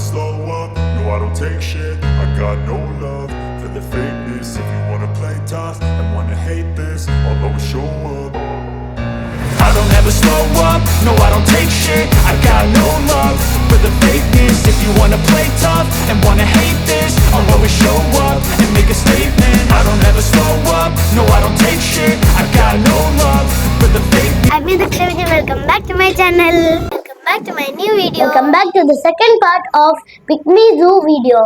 slow up, no I don't take shit. I got no love for the fakeness. If you wanna play tough and wanna hate this, I'll always show up. I don't ever slow up, no I don't take shit. I got no love for the fakeness. If you wanna play tough and wanna hate this, I'll always show up and make a statement. I don't ever slow up, no I don't take shit. I got no love for the fakeness. I'm Daksha. Welcome back to my channel. Welcome back to my new video. Welcome back to the second part of Pick Me Zoo video.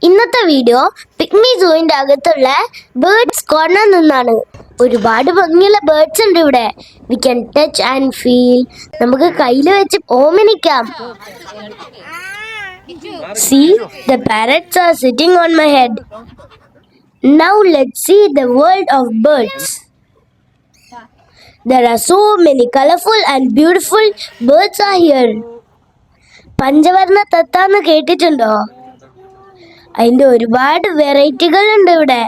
ഇന്നത്തെ video pygmy സൂവിൻ്റെ അകത്തുള്ള birds corner നിന്നാണ്. ഒരുപാട് ഭംഗിയുള്ള birds ഉണ്ട് ഇവിടെ. We can touch and feel. നമുക്ക് കയ്യിൽ വെച്ച് ഓമനിക്കാം. See, the parrots are sitting on my head. Now let's see the world of birds. There are so many colorful and beautiful birds are here. പഞ്ചവർണ്ണ തത്താന്ന് കേട്ടിട്ടുണ്ടോ? അതിന്റെ ഒരുപാട് വെറൈറ്റികൾ ഉണ്ട് ഇവിടെ.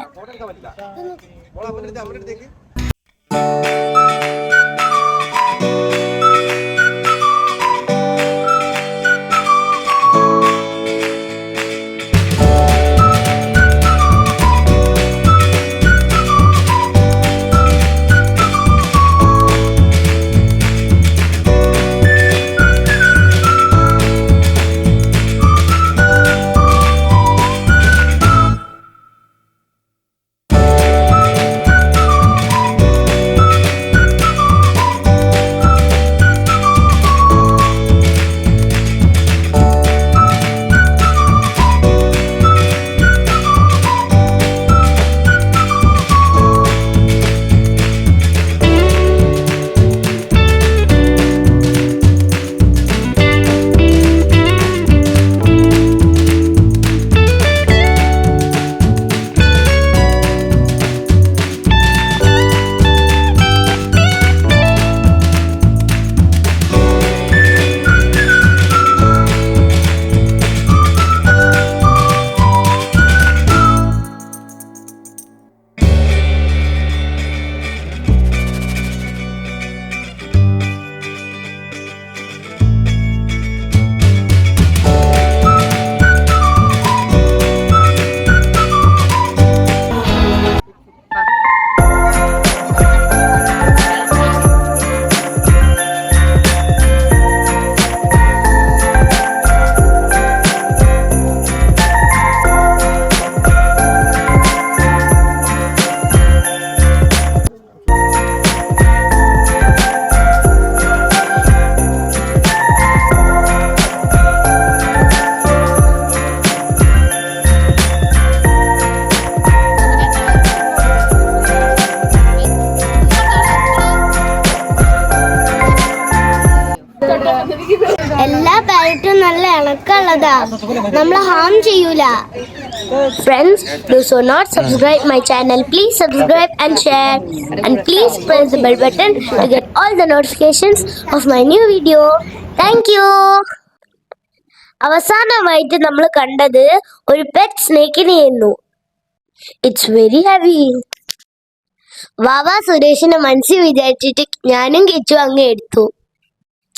എല്ലാ പാരറ്റും നല്ല ഇണക്കമുള്ളതാ, നമ്മളെ ഹാം ചെയ്യൂല. Friends, those who are not subscribed my channel, please subscribe and share, and please press the bell button to get all the notifications of my new video. Thank you. അവസാനമായിട്ട് നമ്മൾ കണ്ടത് ഒരു പെറ്റ് സ്നേക്കിനെയായിരുന്നു. It's very heavy. Vava സുരേഷിനെ മനസ്സിൽ വിചാരിച്ചിട്ട് ഞാനും കിച്ചു അങ്ങ് എടുത്തു.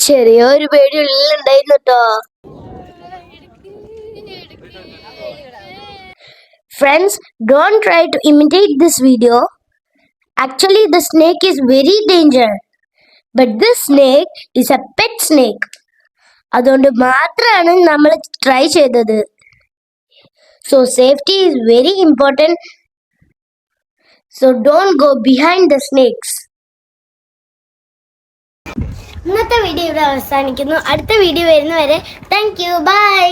ചെറിയൊരു പേടി ഉള്ളിലുണ്ടായിരുന്നു കേട്ടോ. Friends, don't try to imitate this video. Actually, the snake is very dangerous. But this snake is a pet snake. അതുകൊണ്ട് മാത്രമാണ് നമ്മൾ ട്രൈ ചെയ്തത്. So safety is very important. So don't go behind the snakes. ഇന്നത്തെ video ഇവിടെ അവസാനിക്കുന്നു. അടുത്ത video വരുന്നവരെ thank you, by.